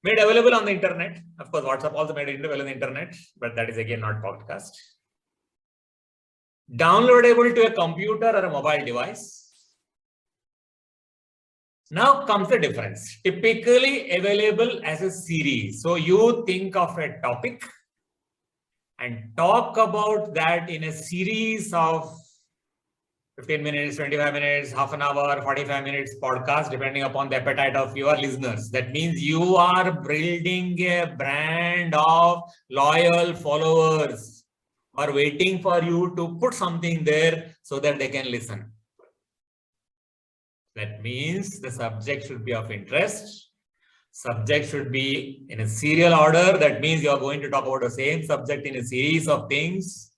made available on the internet. Of course, WhatsApp also made it available on the internet, but that is again not podcast. Downloadable to a computer or a mobile device. Now comes the difference. Typically available as a series. So you think of a topic and talk about that in a series of 15 minutes, 25 minutes, half an hour, 45 minutes podcast, depending upon the appetite of your listeners. That means you are building a brand of loyal followers who are waiting for you to put something there so that they can listen. That means the subject should be of interest. Subject should be in a serial order. That means you are going to talk about the same subject in a series of things.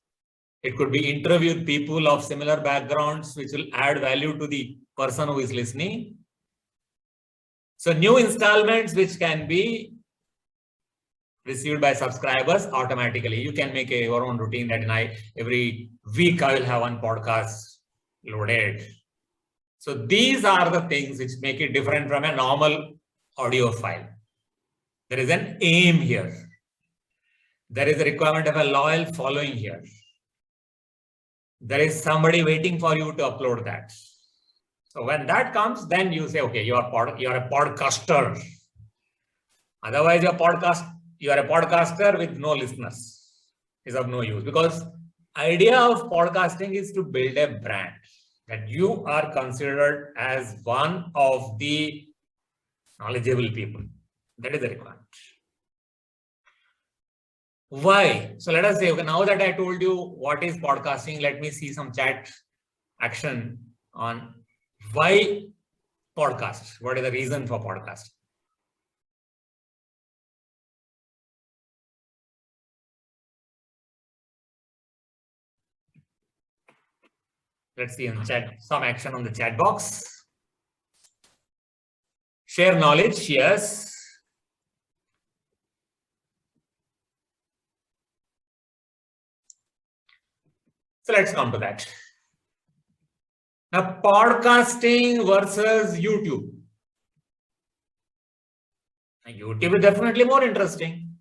It could be interviewed people of similar backgrounds, which will add value to the person who is listening. So new installments which can be received by subscribers automatically. You can make your own routine that every week I will have one podcast loaded. So these are the things which make it different from a normal audio file. There is an aim here. There is a requirement of a loyal following here. There is somebody waiting for you to upload that. So when that comes, then you say, okay, you are a podcaster. Otherwise, you are a podcaster with no listeners. Is of no use, because idea of podcasting is to build a brand, that you are considered as one of the knowledgeable people. That is the requirement. Why? So let us say, okay, now that I told you what is podcasting, let me see some chat action on why podcast. What is the reason for podcast? Let's see in chat, some action on the chat box. Share knowledge, yes. So let's come to that. Now, podcasting versus YouTube. YouTube is definitely more interesting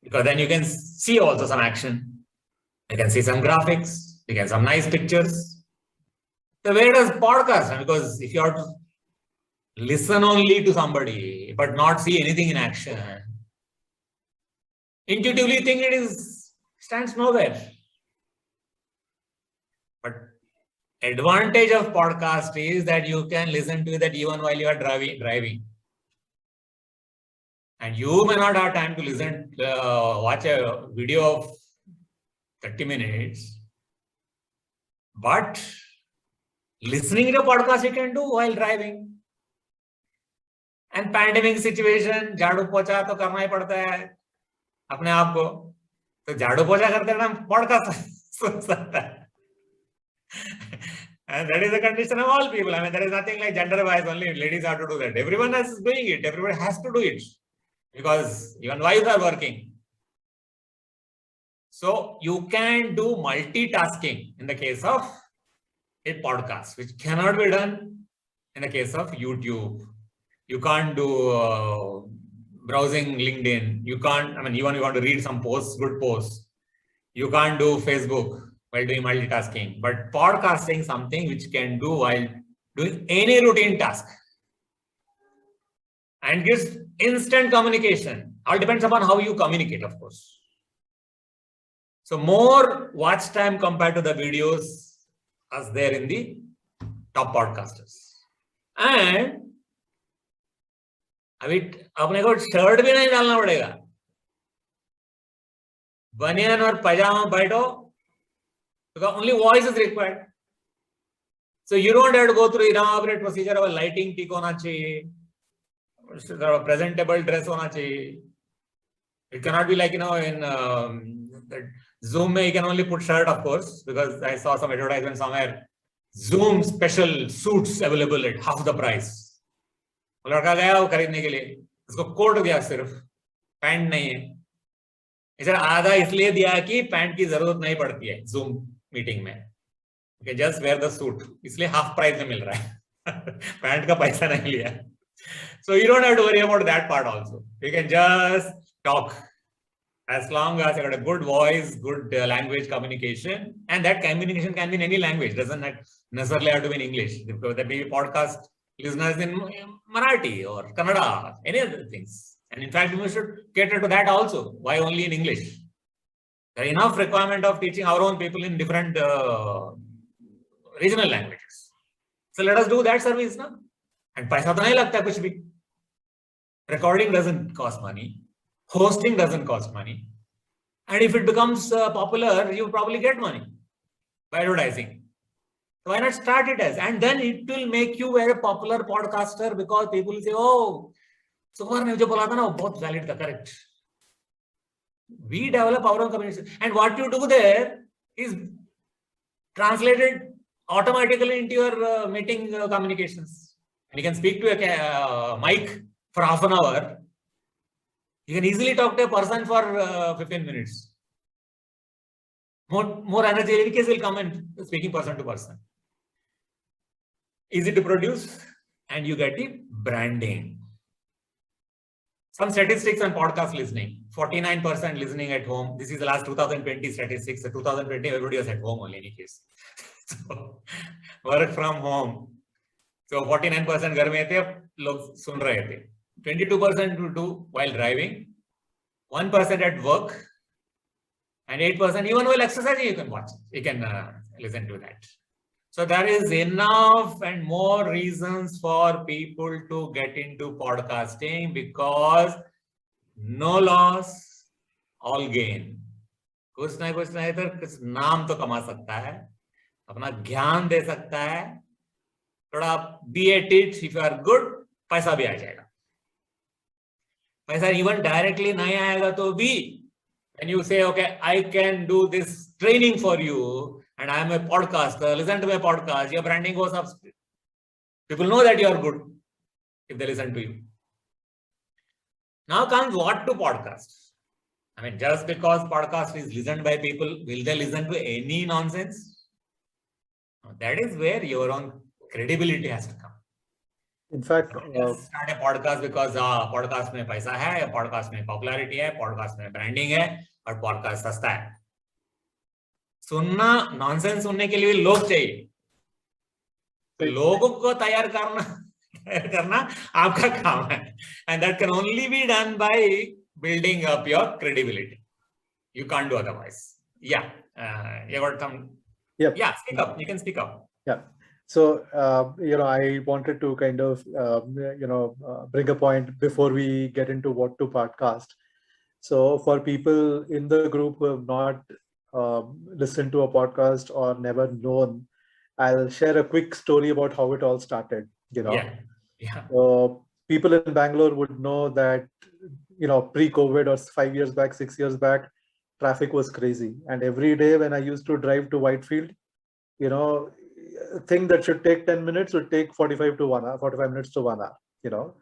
because then you can see also some action. You can see some graphics. You can see some nice pictures. So where does podcast? Because if you are to listen only to somebody but not see anything in action, intuitively think it stands nowhere. But advantage of podcast is that you can listen to that even while you are driving. And you may not have time to listen, watch a video of 30 minutes. But listening to a podcast you can do while driving. And pandemic situation, झाड़ू पोछा तो करना ही पड़ता है अपने आप को. तो झाड़ू पोछा करते रहना पॉडकास्ट सुन सकता है. And that is the condition of all people. I mean, there is nothing like gender bias, only ladies have to do that. Everyone is doing it. Everybody has to do it because even wives are working. So you can do multitasking in the case of a podcast, which cannot be done in the case of YouTube. You can't do browsing LinkedIn. You can't, I mean, even you want to read some posts, good posts. You can't do Facebook while doing multitasking, but podcasting something which can do while doing any routine task and gives instant communication. All depends upon how you communicate, of course. So more watch time compared to the videos as there in the top podcasters. And अभी अपने को shirt भी नहीं डालना पड़ेगा, बनियान और पैजामा बैठो. Because only voice is required. So you don't have to go through elaborate procedure of lighting ठीक होना चाहिए, presentable dress होना चाहिए. It cannot be like, in Zoom you can only put shirt, of course, because I saw some advertisement somewhere. Zoom special suits available at half the price. लड़का गया वो खरीदने के लिए, उसको कोट दिया, सिर्फ पैंट नहीं है. इसे आधा इसलिए दिया कि पैंट की जरूरत नहीं पड़ती है Zoom मीटिंग में. Okay, just wear the suit. इसलिए हाफ प्राइस में मिल रहा है. पैंट का पैसा नहीं लिया. So you don't have to worry about that part also. You can just talk. As long as you got a good voice, good language communication, and that communication can be in any language, doesn't necessarily have to be in English. There may be podcast listeners in Marathi or Kannada, any other things. And in fact, we should cater to that also. Why only in English? There is enough requirement of teaching our own people in different regional languages. So let us do that service now. And paisa to nahi lagta kuch bhi. Recording doesn't cost money. Hosting doesn't cost money. And if it becomes popular, you probably get money by advertising. So why not start it as? And then it will make you a popular podcaster because people will say, oh, Sukumar ne jo bola tha na, bahut valid tha, correct. We develop our own communication. And what you do there is translated automatically into your meeting communications. And you can speak to a mic for half an hour. You can easily talk to a person for 15 minutes. More energy in case will come in speaking person to person. Easy to produce and you get the branding. Some statistics on podcast listening. 49% listening at home. This is the last 2020 statistics. So 2020 everybody was at home only in any case. So work from home. So 49% घर में थे, लोग सुन रहे थे. 22% to do while driving, 1% at work, and 8% even while exercising you can watch. You can listen to that. So there is enough and more reasons for people to get into podcasting because no loss, all gain. कुछ ना कुछ नाम तो कमा सकता है, अपना ज्ञान दे सकता है, थोड़ा be at it. If you are good, पैसा भी आ जाएगा. पैसा even directly नहीं आएगा तो भी, when you say, okay, I can do this training for you and I am a podcaster, listen to my podcast, your branding goes up. People know that you are good if they listen to you. Now comes what to podcast. I mean, just because podcast is listened by people, will they listen to any nonsense? That is where your own credibility has to come. In fact, start a podcast because podcast में पैसा है, podcast में popularity है, podcast में branding है और podcast सस्ता है. सुनना nonsense सुनने के लिए लोग चाहिए. तो लोगों को तैयार करना आपका काम है. And that can only be done by building up your credibility. You can't do otherwise. Yeah. You got some. Yep. Yeah. Speak up. You can speak up. Yeah. So, I wanted to kind of, bring a point before we get into what to podcast. So for people in the group who have not listened to a podcast or never known, I'll share a quick story about how it all started, Yeah. People in Bangalore would know that, pre-COVID or 5 years back, 6 years back, traffic was crazy. And every day when I used to drive to Whitefield, a thing that should take 10 minutes would take 45 minutes to 1 hour,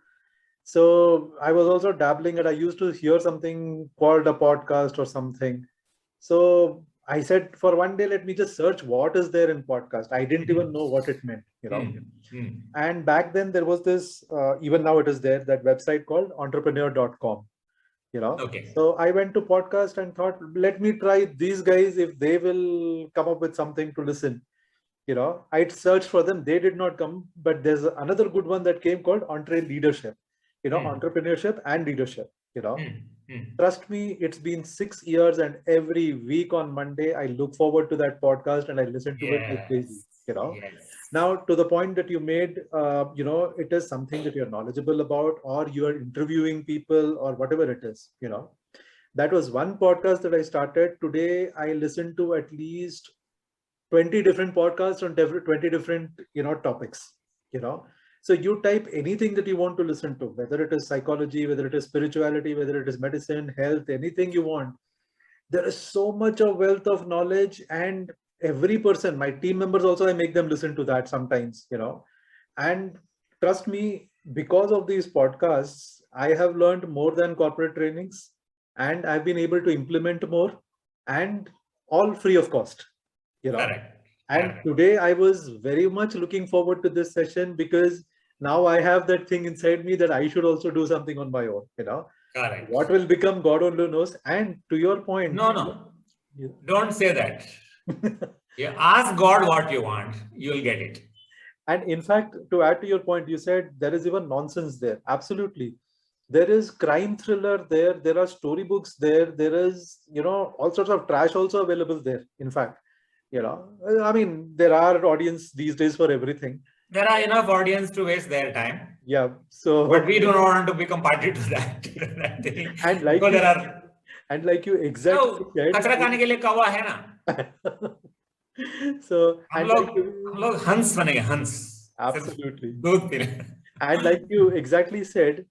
So I was also dabbling and I used to hear something called a podcast or something. So I said for one day, let me just search what is there in podcast. I didn't even know what it meant, And back then there was this, even now it is there, that website called entrepreneur.com, Okay. So I went to podcast and thought, let me try these guys if they will come up with something to listen. I'd search for them. They did not come, but there's another good one that came called Entre Leadership, entrepreneurship and leadership, Trust me, it's been 6 years and every week on Monday, I look forward to that podcast and I listen to it like crazy, Yes. Now, to the point that you made, it is something that you're knowledgeable about or you are interviewing people or whatever it is, That was one podcast that I started. Today, I listen to at least 20 different podcasts on 20 different, topics, So you type anything that you want to listen to, whether it is psychology, whether it is spirituality, whether it is medicine, health, anything you want. There is so much of wealth of knowledge and every person, my team members also, I make them listen to that sometimes, and trust me, because of these podcasts, I have learned more than corporate trainings and I've been able to implement more and all free of cost. Correct. And today I was very much looking forward to this session because now I have that thing inside me that I should also do something on my own, you know. Correct. What will become, God only knows. And to your point, No. Yeah. Don't say that. You ask God what you want, you'll get it. And in fact, to add to your point, you said there is even nonsense there. Absolutely. There is crime thriller there. There are storybooks there. There is, you know, all sorts of trash also available there. In fact, you know, I mean, there are audience these days for everything. There are enough audience to waste their time. Yeah. So, But we do not want to become party to that, that thing. and like Because you, there are and like you exactly said, कचरा खाने के लिए कौवा है ना. so, हम and लोग like you, हम लोग हंस बनेंगे हंस. absolutely. दूध पीने. And like you exactly said,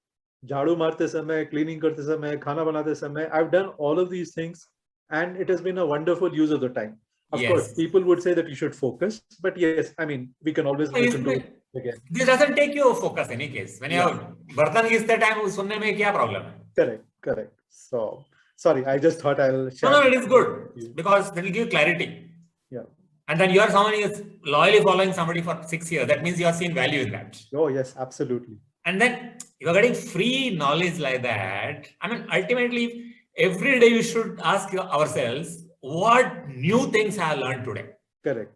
झाड़ू मारते समय, cleaning करते समय, खाना बनाते समय, I've done all of these things, and it has been a wonderful use of the time. Of course, Yes. people would say that you should focus, but yes, I mean, we can always look into it again. This doesn't take you focus in any case. When you have बर्तन घिसते time सुनने में क्या problem है? Correct. So, sorry, I just thought I'll share. No, it is good because it will give clarity. Yeah. And then you are someone who is loyally following somebody for 6 years. That means you have seen value in that. Oh, yes, absolutely. And then you are getting free knowledge like that. I mean, ultimately, every day you should ask ourselves, what new things I have learned today? Correct.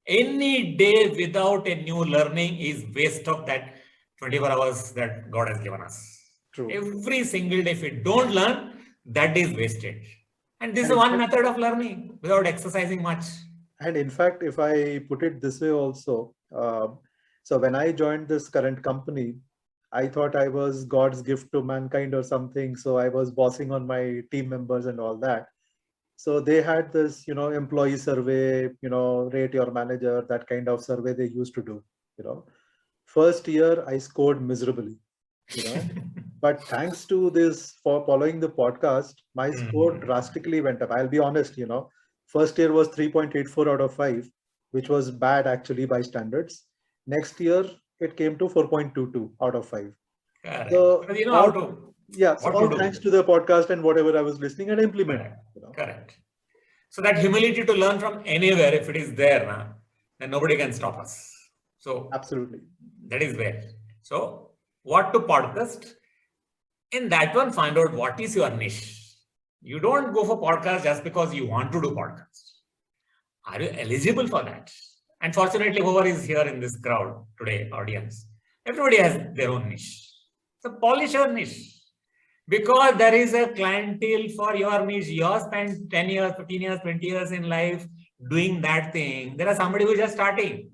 Any day without a new learning is waste of that 24 hours that God has given us. True. Every single day, if we don't learn, that is wasted. And this is one method of learning without exercising much. And in fact, if I put it this way also, so when I joined this current company, I thought I was God's gift to mankind or something. So I was bossing on my team members and all that. So they had this, you know, employee survey, you know, rate your manager, that kind of survey they used to do, you know. First year, I scored miserably, you know. But thanks to this, for following the podcast, my score drastically went up. I'll be honest, you know. First year was 3.84 out of 5, which was bad actually by standards. Next year, it came to 4.22 out of 5. Correct. So, You know how to, so all thanks to the podcast and whatever I was listening and implementing. You know? Correct. So that humility to learn from anywhere, if it is there, then nobody can stop us. So absolutely, that is where. So what to podcast? In that one, find out what is your niche. You don't go for podcast just because you want to do podcast. Are you eligible for that? And fortunately, whoever is here in this crowd today, audience, everybody has their own niche. So polish your niche. Because there is a clientele for your niche. You have spent 10 years, 15 years, 20 years in life doing that thing. There is somebody who is just starting.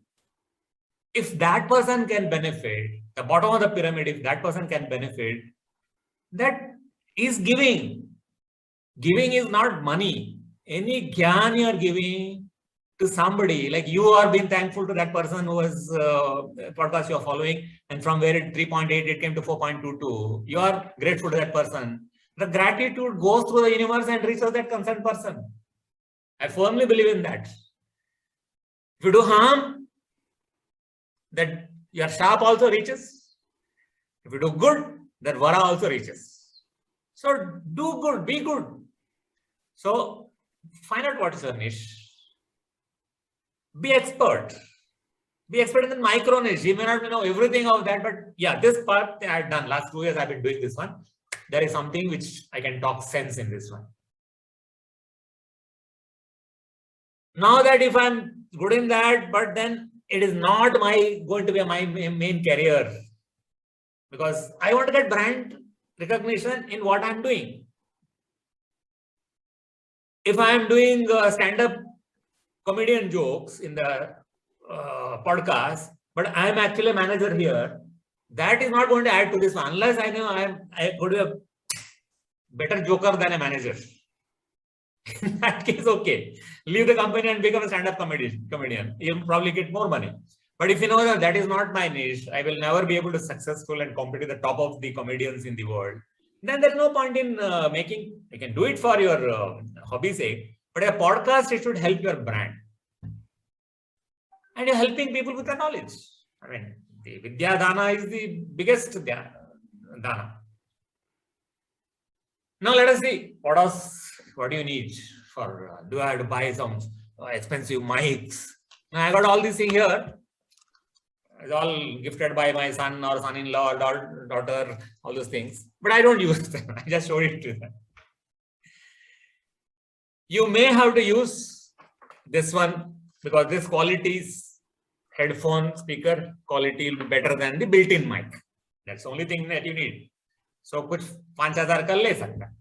If that person can benefit, the bottom of the pyramid, if that person can benefit, that is giving. Giving is not money. Any gyan you are giving to somebody, like you are being thankful to that person who was podcast you are following, and from where it 3.8 it came to 4.22. You are grateful to that person. The gratitude goes through the universe and reaches that concerned person. I firmly believe in that. If you do harm, that your sharp also reaches. If you do good, that vara also reaches. So do good, be good. So find out what is your niche. Be expert. Be expert in the micro niche. You may not know everything of that, but yeah, this part I've done. Last 2 years I've been doing this one. There is something which I can talk sense in this one. Now that if I'm good in that, but then it is not going to be my main career, because I want to get brand recognition in what I'm doing. If I am doing stand-up comedian jokes in the podcast, but I am actually a manager here, that is not going to add to this one, unless I know I could be a better joker than a manager. In that case, okay, leave the company and become a stand-up comedian. You'll probably get more money. But if you know that that is not my niche, I will never be able to successful and compete at the top of the comedians in the world, then there's no point in making. You can do it for your hobby's sake, but a podcast, it should help your brand. And you're helping people with the knowledge. I mean, the Vidya Dana is the biggest Dana. Now let us see what do you need for, do I have to buy some expensive mics? Now I got all these things here. It's all gifted by my son or son-in-law or daughter, all those things. But I don't use them. I just showed it to them. You may have to use this one because this quality's headphone speaker quality will be better than the built-in mic. That's the only thing that you need. So कुछ 5,000 का ले सकता है.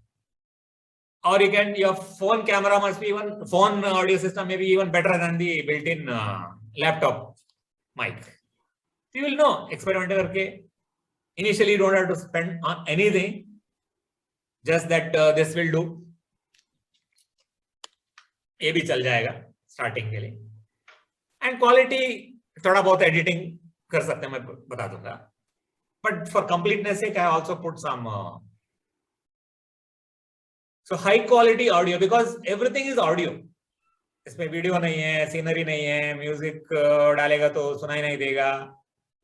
Or you can, your phone camera must be even, phone audio system may be even better than the built-in laptop mic. So you will know, experiment करके. Initially you don't have to spend on anything, just that this will do. ये भी चल जाएगा starting के लिए. And quality थोड़ा बहुत editing कर सकते हैं, मैं बता दूंगा. But for completeness sake, I also put some. So high quality audio, because everything is audio. इसमें वीडियो नहीं है, सीनरी नहीं है, म्यूजिक डालेगा तो सुनाई नहीं देगा.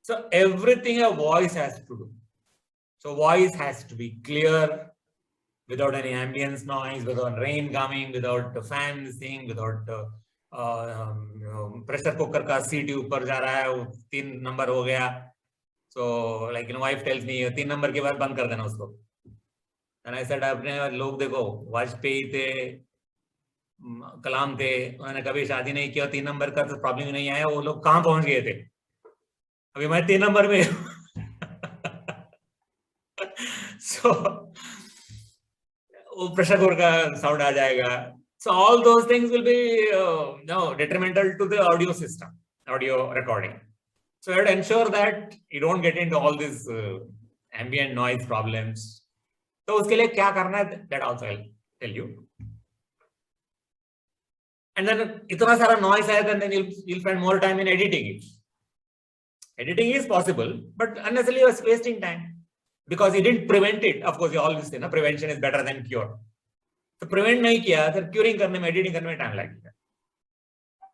So everything a voice has to do. So voice has to be clear, without any ambience noise, without rain coming, without the fan thing, without pressure cooker का सीटी ऊपर जा रहा है, वो 3 नंबर हो गया. So like wife tells me 3 number के बाद बंद कर देना उसको. And I said अपने लोग देखो, वाजपेयी थे, कलाम थे, उन्होंने कभी शादी नहीं किया, 3 नंबर का तो प्रॉब्लम नहीं आया. वो लोग कहाँ पहुंच गए थे? अभी मैं 3 नंबर में. So वो प्रेशर कुकर का साउंड आ जाएगा. So all those things will be detrimental to the audio system, audio recording. So you have to ensure that you don't get into all these ambient noise problems. तो उसके लिए क्या करना है, that also I'll tell you. And then इतना सारा noise है, then you'll spend more time in editing it. Editing is possible, but unnecessarily you're wasting time because you didn't prevent it. Of course, you always say, prevention is better than cure. So prevent नहीं किया, फिर curing करने में, editing करने में time लगेगा.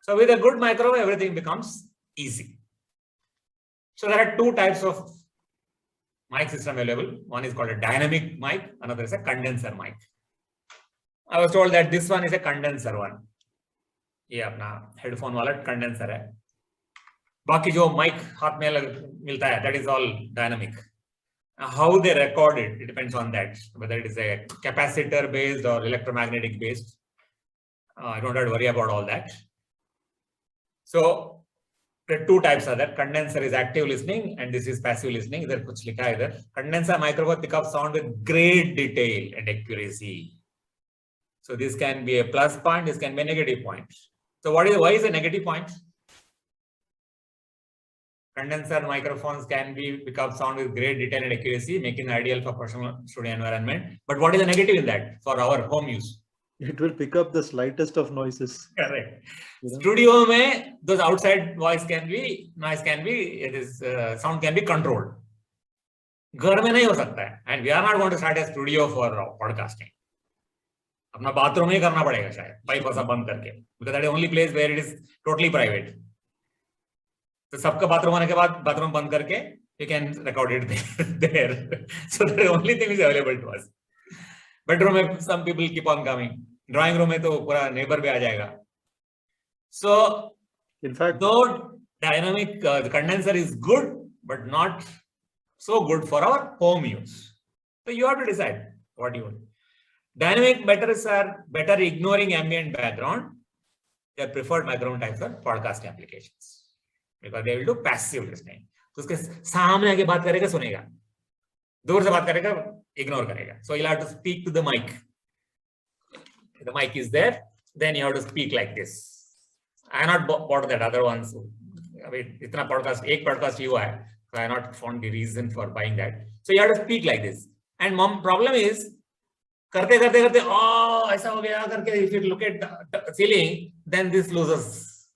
So with a good microphone, everything becomes easy. So there are 2 types of mic system available. One is called a dynamic mic, another is a condenser mic. I was told that this one is a condenser one. ये अपना headphone वाला condenser है. बाकी जो mic हाथ में मिलता है, that is all dynamic. How they record it, it depends on that, whether it is a capacitor based or electromagnetic based. I don't have to worry about all that. So the 2 types are there. Condenser is active listening and this is passive listening. इधर कुछ लिखा है इधर. Condenser microphone pick up sound with great detail and accuracy. So this can be a plus point, this can be a negative point. So why is a negative point? Condenser microphones can be pick up sound with great detail and accuracy, making ideal for personal studio environment. But what is the negative in that for our home use? It will pick up the slightest of noises. Correct. Studio mein, those outside noise can be, sound can be controlled. घर में नहीं हो सकता है. And we are not going to start a studio for podcasting. अपना bathroom में करना पड़ेगा शायद, pipe ऐसा बंद करके. Because that is the only place where it is totally private. तो सबका bathroom आने के बाद bathroom बंद करके, you can record it there. So the only thing is available to us. Bedroom में some people keep on coming. Drawing room में तो पूरा neighbor भी आ जाएगा. So, in fact, though dynamic the condenser is good, but not so good for our home use. So you have to decide what you want. Dynamic batteries are better ignoring ambient background. They are preferred microphone types for podcast applications because they will do passive listening. तो उसके सामने आके बात करेगा सुनेगा, दूर से बात करेगा ignore करेगा. So you'll have to speak to the mic. The mic is there, then you have to speak like this. I have not bought that other ones. I mean, इतना podcast, एक podcast ही हुआ है, so I have not found the reason for buying that. So you have to speak like this. And problem is, करते करते करते, oh ऐसा हो गया करके, if you look at the ceiling, then this loses.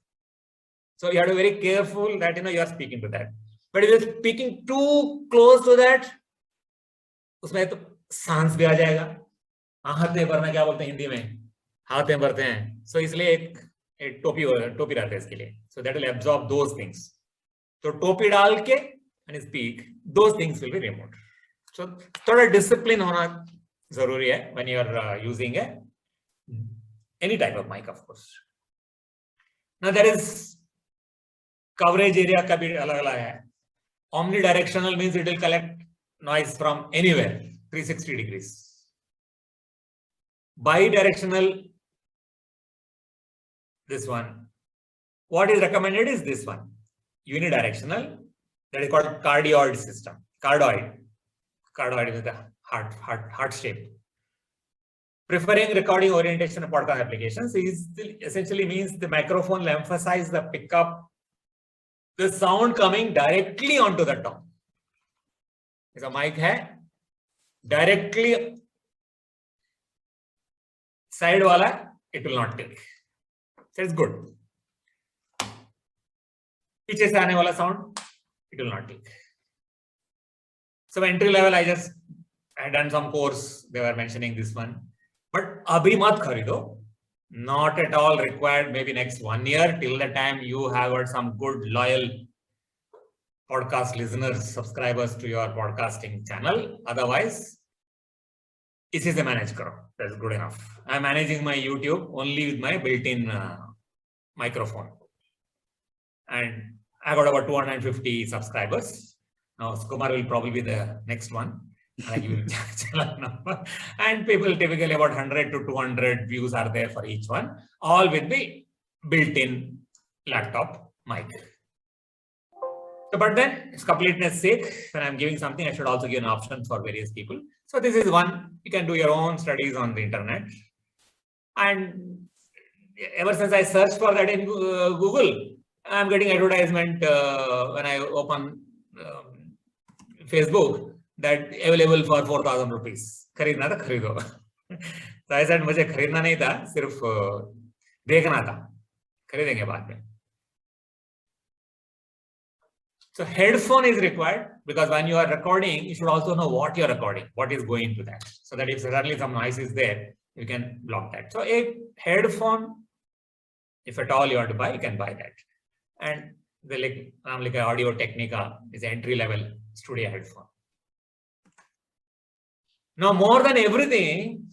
So you have to be very careful that you are speaking to that. But if you're speaking too close to that, उसमें तो सांस भी आ जाएगा. हाथ में भरना क्या बोलते हैं हिंदी में, हाथ में भरते हैं. So इसलिए एक टोपी रहता है इसके लिए. So that will absorb those things. So टोपी डाल के and speak, those things will be removed. So थोड़ा discipline होना जरूरी है when you are using any type of mic, of course. Now there is coverage area का भी अलग-अलग है. Omnidirectional means it will collect noise from anywhere, 360 degrees. Bidirectional, this one. What is recommended is this one. Unidirectional, that is called cardioid system. Cardioid is the heart shape. Preferring recording orientation of podcast applications is essentially means the microphone will emphasize the pickup, the sound coming directly onto the tongue. Is a mic hai, directly side wala, it will not take. So it's good. पीछे से आने वाला sound, it will not take. So entry level, I had done some course. They were mentioning this one, but abhi mat kharido. Not at all required. Maybe next 1 year, till the time you have got some good loyal podcast listeners, subscribers to your podcasting channel. Otherwise, इसी से manage करो. That's good enough. I'm managing my YouTube only with my built-in microphone, and I got about 250 subscribers. Now Kumar will probably be the next one. I give channel number, and people typically about 100 to 200 views are there for each one, all with the built-in laptop mic. So, but then, it's completeness sake, when I'm giving something, I should also give an option for various people. So this is one. You can do your own studies on the internet. And ever since I searched for that in Google, I'm getting advertisement when I open Facebook that available for 4,000 rupees. खरीदना था खरीदो. So I said मुझे खरीदना नहीं था, सिर्फ देखना था. खरीदेंगे बाद में. So headphone is required because when you are recording, you should also know what you are recording, what is going to that, so that if suddenly some noise is there, you can block that. So a headphone, if at all you want to buy, you can buy that. And the Audio Technica is entry level studio headphone. Now, more than everything,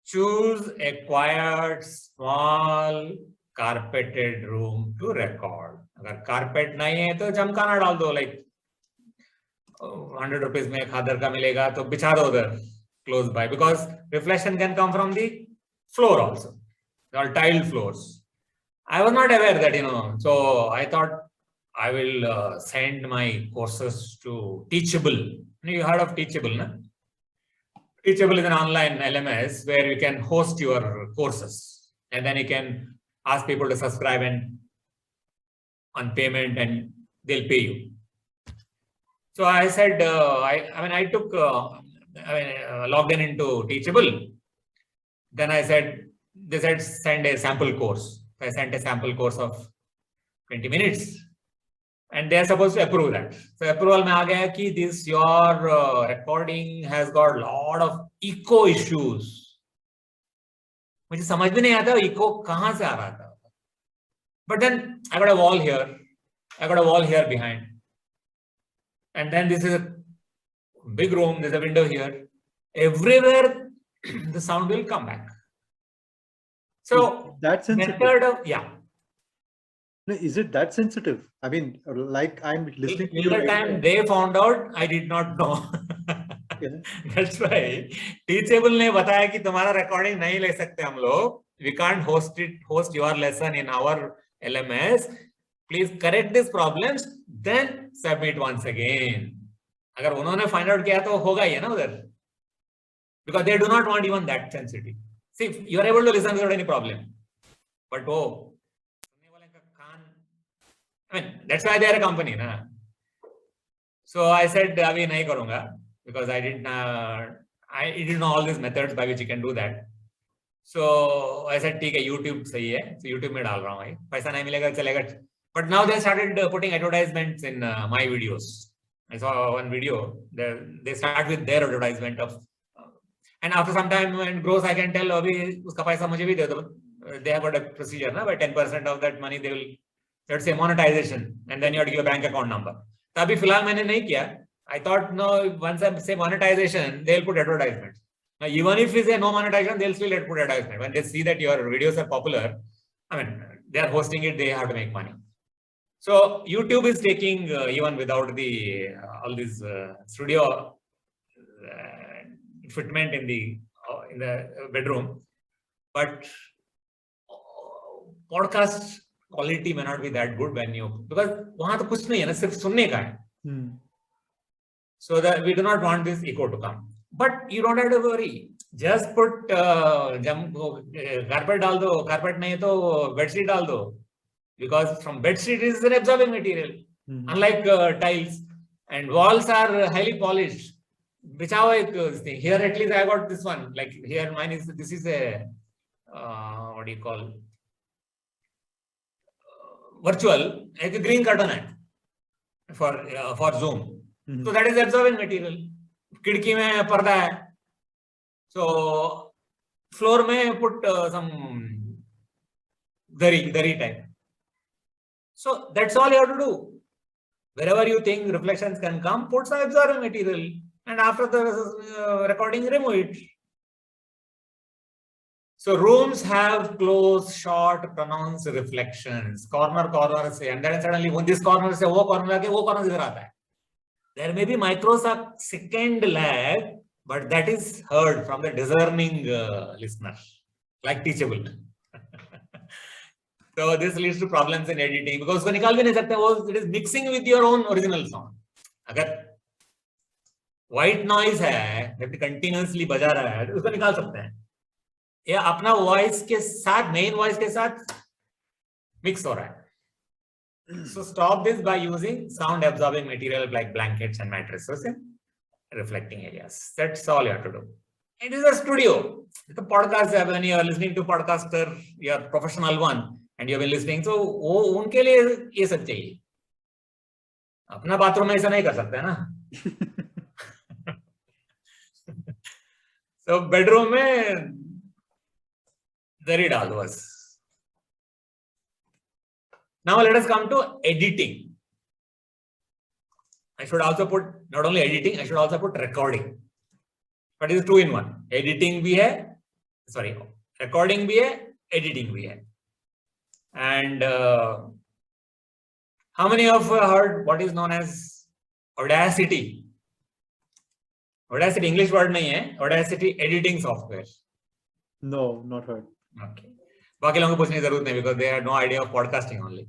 choose a quiet, small, carpeted room to record. अगर carpet नहीं है तो जमकाना डाल दो, like 100 rupees में खादर का मिलेगा तो बिछा दो उधर close by, because reflection can come from the floor also. They are tiled floors. I was not aware that, so I thought I will send my courses to Teachable. You heard of Teachable, no? Teachable is an online LMS where you can host your courses, and then you can ask people to subscribe and on payment, and they'll pay you. So I said, I took, logged in into Teachable. Then I said, they said send a sample course. I sent a sample course of 20 minutes, and they are supposed to approve that. So approval mein aa gaya ki this your recording has got a lot of echo issues. मुझे समझ में नहीं आता echo कहाँ से आ रहा था. But then I got a wall here. I got a wall here behind. And then this is a big room. There's a window here. Everywhere the sound will come back. So that sensitive. Method of, yeah. Is it that sensitive? I mean, like I'm listening to you. The time they found out, I did not know. Yeah. That's why Teachable ने बताया कि तुम्हारा recording नहीं ले सकते हम लोग. We can't host your lesson in our LMS. Please correct these problems, then submit once again. अगर उन्होंने find out किया तो होगा ही है ना उधर. Because they do not want even that sensitivity. See, you are able to listen without any problem. But that's why they are a company, na? So I said, अभी नहीं करूँगा, because I didn't know all these methods by which you can do that. So I said, ठीक है, YouTube सही है, so YouTube में डाल रहा हूँ भाई, पैसा नहीं मिलेगा चलेगा. But now they started putting advertisements in my videos. I saw one video. They start with their advertisement of, and after some time when it grows, I can tell अभी उसका पैसा मुझे भी दे दो. They have got a procedure, na? By 10% of that money they will, let's say monetization, and then you have to give a bank account number. तो अभी फिलहाल मैंने नहीं किया. I thought no, once I say monetization, they'll put advertisements. Now, even if we say no monetization, they'll still put advertisement. When they see that your videos are popular, I mean, they are hosting it, they have to make money. So YouTube is taking even without the all this studio fitment in the bedroom, but podcast quality may not be that good when you, because वहाँ तो कुछ नहीं है ना, सिर्फ सुनने का है. So that we do not want this echo to come. But you don't have to worry. Just put carpet डाल दो, carpet नहीं है तो bedsheet डाल दो, because from bedsheet is an absorbing material, unlike tiles, and walls are highly polished. बिछाओ एक thing. Here at least I got this one. Like here mine is, this is a what do you call, virtual, एक green curtain है for Zoom. So that is absorbing material. खिड़की में पर्दा है. So floor में put some dari type. So that's all you have to do. Wherever you think reflections can come, put some absorbing material, and after the recording, remove it. So rooms have close, short, pronounced reflections. Corner से, and then suddenly this corner से वो corner आके वो corner इधर आता है. There may be microsecond lag, but that is heard from the discerning listener, like teachable. So this leads to problems in editing, because उसको निकाल भी नहीं सकते, it is mixing with your own original sound. अगर white noise है, that continuously बजा रहा है, उसको निकाल सकते हैं. या अपना voice के साथ, main voice के साथ mix हो रहा है. So stop this by using sound absorbing material like blankets and mattresses in reflecting areas. That's all you have to do. It is a studio. The podcast, when you are listening to podcaster, your professional one, and you have been listening, so वो उनके लिए ये सब चाहिए. अपना bathroom में ऐसा नहीं कर सकते ना. So bedroom में दरी डाल दो बस. Now let us come to editing. I should also put not only editing, I should also put recording. But it is 2 in 1. Editing भी है, sorry, recording भी है, editing भी है. And how many of you heard what is known as Audacity? Audacity English word नहीं है. Audacity editing software. No, not heard. Okay. बाकी लोगों को पूछने की जरूरत नहीं, because they have no idea of podcasting only.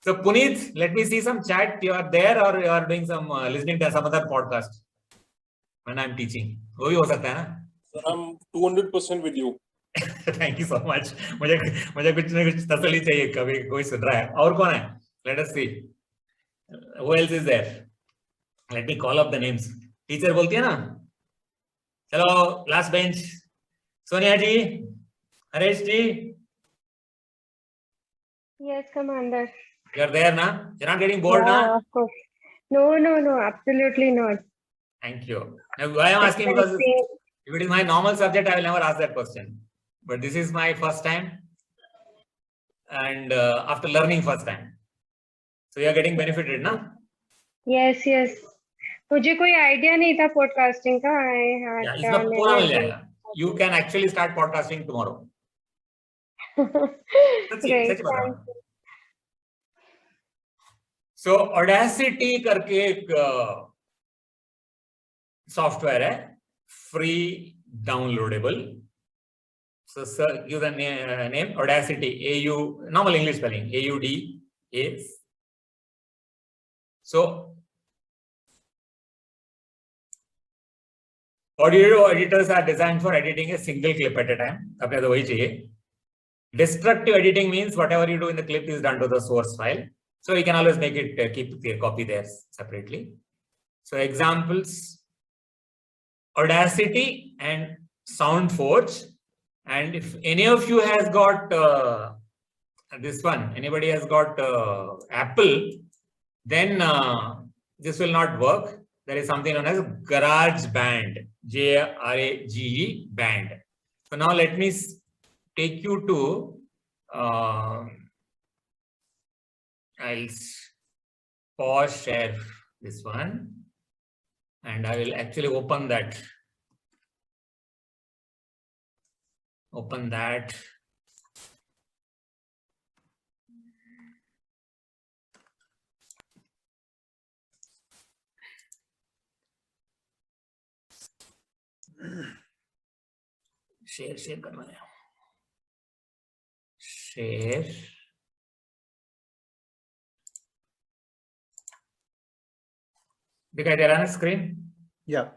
So Puneet, let me see some chat. You are there or you are doing some listening to some other podcast when I'm teaching. वो भी हो सकता है ना? Sir, I'm 200% with you. Thank you so much. मुझे कुछ ना कुछ तसल्ली चाहिए, कभी कोई सुन रहा है. और कौन है? Let us see. Who else is there? Let me call up the names. Teacher बोलती है ना? चलो last bench. Sonia ji, Haresh ji. Yes, Commander. You're there, na? You're not getting bored, Yeah, na? of course. No, absolutely not. Thank you. Now, why I'm asking, because if it is my normal subject, I will never ask that question. But this is my first time, and after learning first time, so you are getting benefited, na? Yes. मुझे कोई idea नहीं था podcasting का. Yeah, इसमें पूरा मिल जाएगा. You can actually start podcasting tomorrow. Great. सच बता रहा हूँ. So Audacity करके एक सॉफ्टवेयर है, free downloadable. So give the name Audacity, AU, normal English spelling, AUDA. So audio editors are designed for editing a single clip at a time. अपने तो वही चाहिए. Destructive editing means whatever you do in the clip is done to the source file. So you can always make it, keep the copy there separately. So examples, Audacity and SoundForge. And if any of you has got this one, anybody has got Apple, then this will not work. There is something known as GarageBand, G-R-A-G-E band. So now let me take you to, I'll pause share this one, and I will actually open that. Share करना है, share, दिखाई दे रहा है ना screen? Yeah.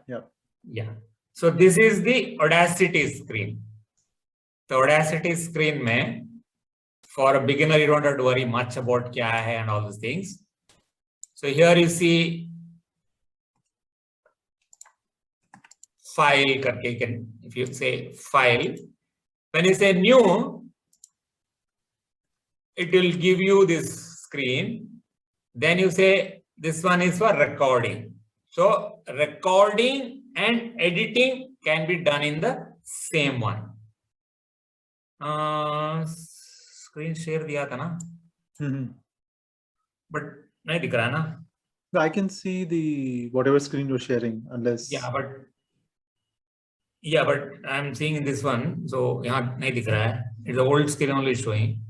So this is the Audacity screen. The Audacity screen में for a beginner you don't have to worry much about क्या है and all those things. So here you see file करके, you can, if you say file, when you say new, it will give you this screen. Then you say this one is for recording. So recording and editing can be done in the same one. Screen share दिया था ना, but नहीं दिख रहा है ना? No, I can see the whatever screen you're sharing, unless. Yeah, but I'm seeing in this one, so यहाँ नहीं दिख रहा है. It's the old screen only showing.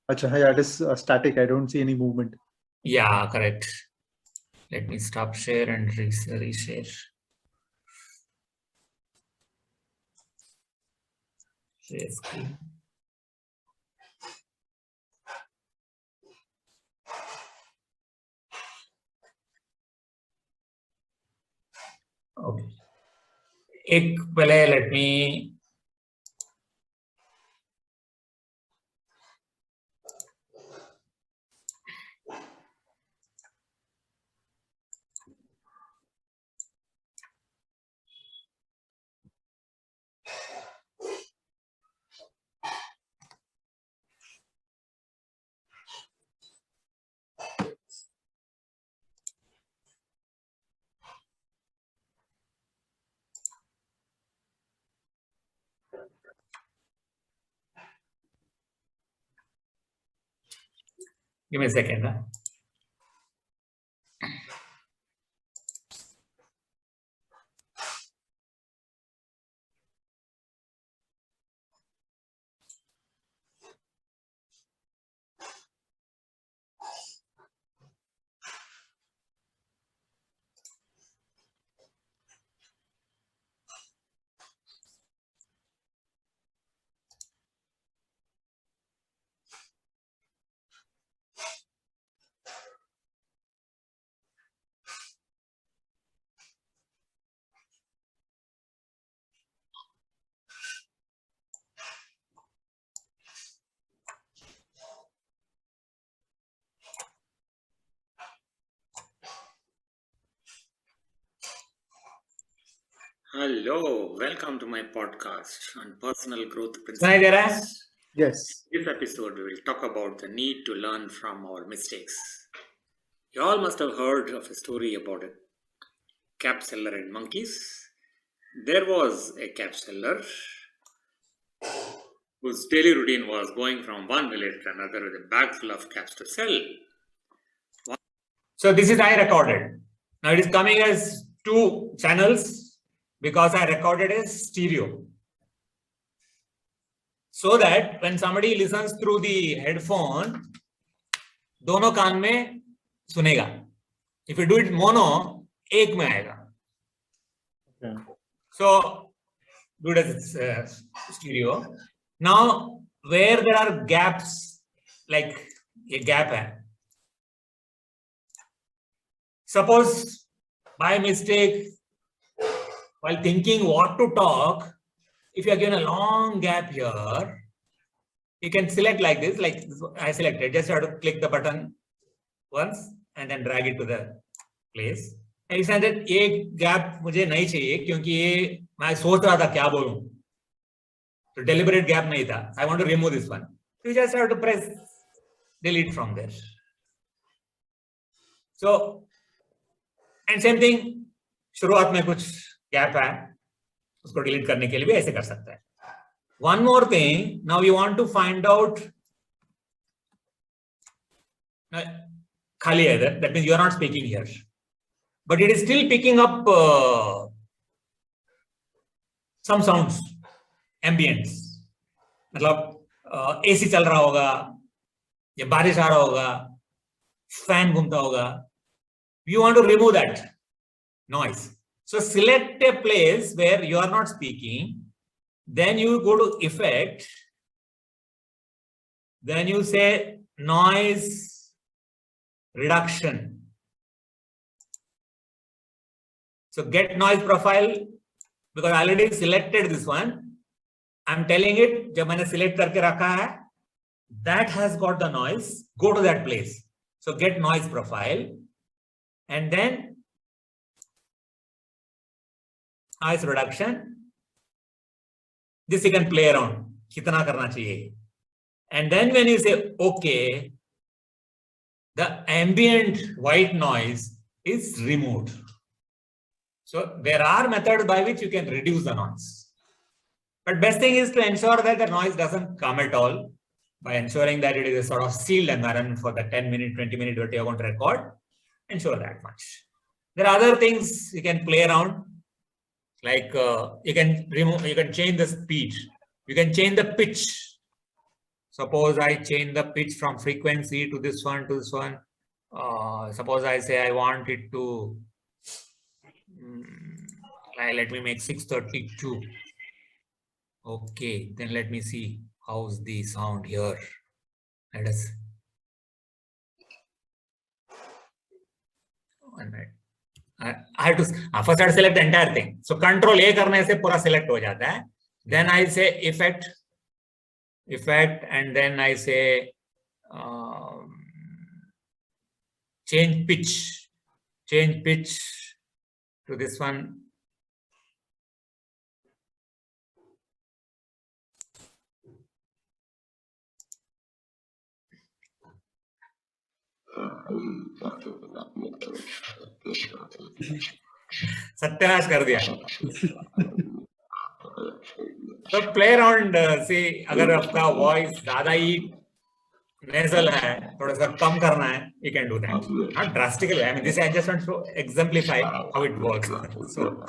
Acha, yeah, it is static. I don't see any movement. Yeah, correct. Let me stop share and reshare. Share screen. Okay. एक पहले let me give me a second. Huh? Hello, welcome to my podcast on personal growth सुनाई दे रहा है? principles. Yes. In this episode, we will talk about the need to learn from our mistakes. You all must have heard of a story about a cap seller and monkeys. There was a cap seller whose daily routine was going from one village to another with a bag full of caps to sell. So this is I recorded. Now it is coming as 2 channels because I recorded as stereo. So that when somebody listens through the headphone, दोनों कान में सुनेगा. If you do it mono, एक में आएगा. Okay. So do it as stereo. Now where there are gaps, like a gap है. Suppose by mistake, while thinking what to talk, if you are given a long gap here, you can select like this, like I selected. Just have to click the button once and then drag it to the place. And it's that एक gap मुझे नहीं चाहिए क्योंकि ये मैं सोच रहा था क्या बोलूं. So deliberate gap नहीं था. I want to remove this one. You just have to press delete from there. So and same thing, शुरुआत में कुछ gap है, उसको delete करने के लिए भी ऐसे कर सकता है. One more thing, now you want to find out खाली है, that means you are not speaking here, but it is still picking up some sounds, ambience. मतलब AC चल रहा होगा, या बारिश आ रहा होगा, fan घूमता होगा. You want to remove that noise. So select a place where you are not speaking. Then you go to effect. Then you say noise reduction. So get noise profile, because I already selected this one. I'm telling it, जब मैंने select करके रखा है, that has got the noise. Go to that place. So get noise profile, and then noise reduction. This you can play around. कितना करना चाहिए? And then when you say OK, the ambient white noise is removed. So there are methods by which you can reduce the noise. But best thing is to ensure that the noise doesn't come at all, by ensuring that it is a sort of sealed environment for the 10-minute, 20-minute that you want to record. Ensure that much. There are other things you can play around, like you can change the speed. You can change the pitch. Suppose I change the pitch from frequency to this one to this one. Suppose I say I want it to, let me make 632. Okay, then let me see how's the sound here. Let us. One minute. I have to first I have to select the entire thing. So Control A करने से पूरा select हो जाता है. Then I say effect, and then I say change pitch to this one. सत्यानाश कर दिया. तो प्ले अराउंड, से अगर आपका वॉइस ज्यादा ही नेजल है, थोड़ा सा कम करना है, you can do that. Not drastically. I mean, this I just want to exemplify how it works. So,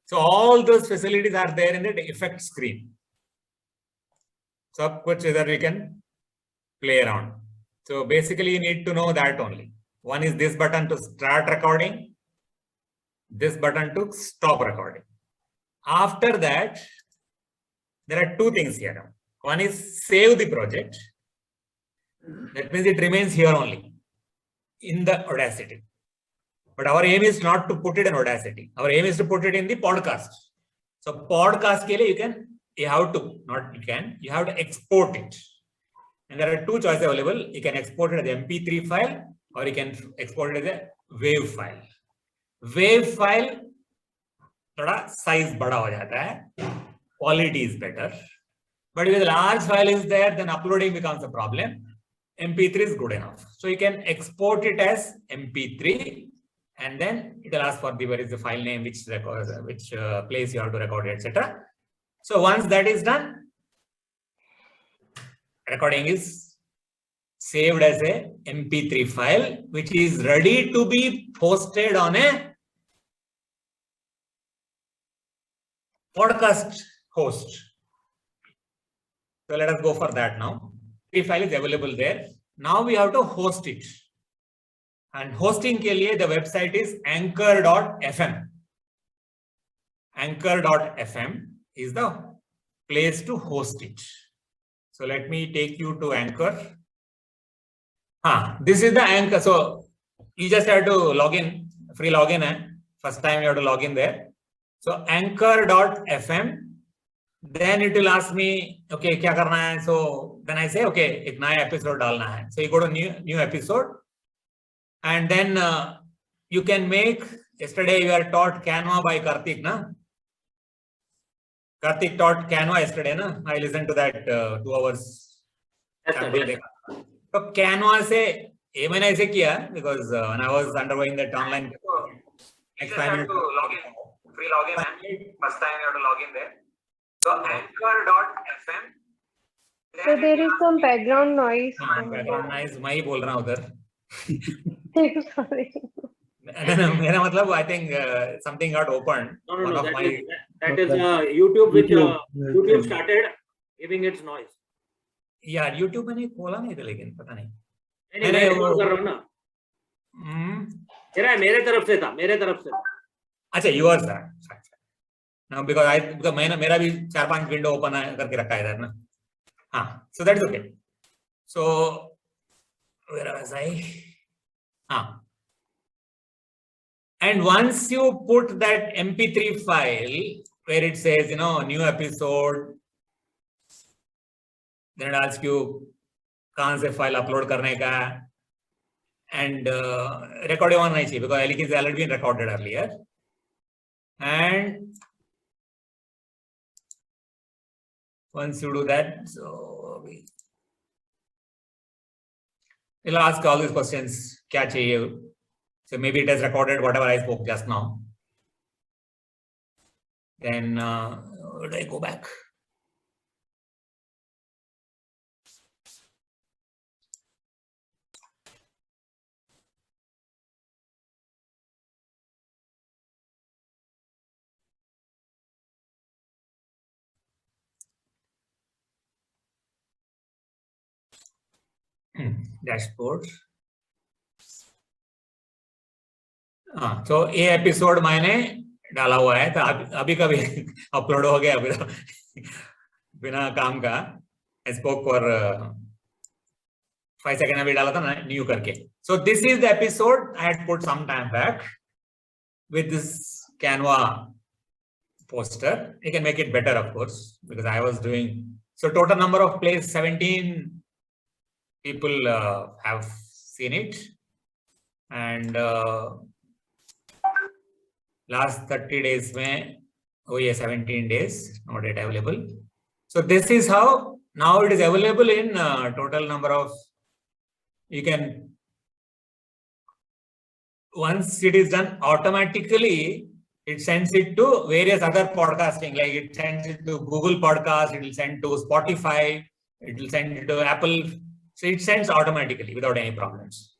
so all those facilities are there in the effect screen. सब कुछ इधर we can play around. So basically you need to know that only. One is this button to start recording, this button to stop recording. After that, there are two things here. One is save the project. That means it remains here only in the Audacity. But our aim is not to put it in Audacity. Our aim is to put it in the podcast. So podcast ke liye you have to export it. And there are two choices available. You can export it as an MP3 file, or you can export it as a WAV file. WAV file thoda size bada ho jata hai, quality is better. But if a large file is there, then uploading becomes a problem. MP3 is good enough. So you can export it as MP3, and then it will ask for where is the file name, which place you have to record it, etc. So once that is done, recording is saved as a MP3 file, which is ready to be posted on a podcast host. So let us go for that now. The file is available there. Now we have to host it. And hosting ke liye the website is anchor.fm. Anchor.fm is the place to host it. So let me take you to Anchor. This is the Anchor. So you just have to log in, free login hai. First time you have to log in there. So anchor.fm. Then it will ask me, okay, kya karna hai? So then I say, okay, ek naya episode dalna hai. So you go to new episode, and then you can make. Yesterday you were taught Canva by Karthik, na? Karthik taught Canva yesterday, na? I listened to that 2 hours. So Canva se, मैंने ऐसे किया because when I was undergoing that online. Next time you have to log in, free login. First time you have to log in there. So anchor.fm. So there is some background noise. Background noise, मैं ही बोल रहा हूँ उधर. Sorry. मेरा मतलब, I think something got opened. No. That is YouTube, which YouTube started giving its noise. यार YouTube में नहीं खोला नहीं था, लेकिन पता नहीं। नहीं, मैं रिकॉर्ड कर रहा हूँ ना। चला मेरे तरफ से था, मेरे तरफ से। अच्छा, yours है। Now because मैंने मेरा भी 4-5 विंडो ओपन करके रखा है इधर ना। हाँ, so that's okay. So where was I? हाँ. And once you put that MP3 file where it says, new episode, then it asks you कहाँ से फाइल अपलोड करने का, and record होना नहीं चाहिए because everything is already been recorded earlier. And once you do that, so it'll ask all these questions. क्या चाहिए? So maybe it has recorded whatever I spoke just now. Then would I go back? Dashboard. हाँ, तो ये episode मैंने डाला हुआ है, तो अभी कभी अपलोड हो गया अभी बिना काम का। I spoke for 5 seconds अभी डाला था ना न्यू करके। So this is the episode I had put some time back with this Canva poster. You can make it better, of course, because I was doing. So total number of plays 17 people have seen it, and last 30 days mein, oh yeah, 17 days, not yet available. So this is how now it is available in total number of, you can, once it is done automatically, it sends it to various other podcasting, like it sends it to Google Podcast, it will send to Spotify, it will send it to Apple. So it sends automatically without any problems.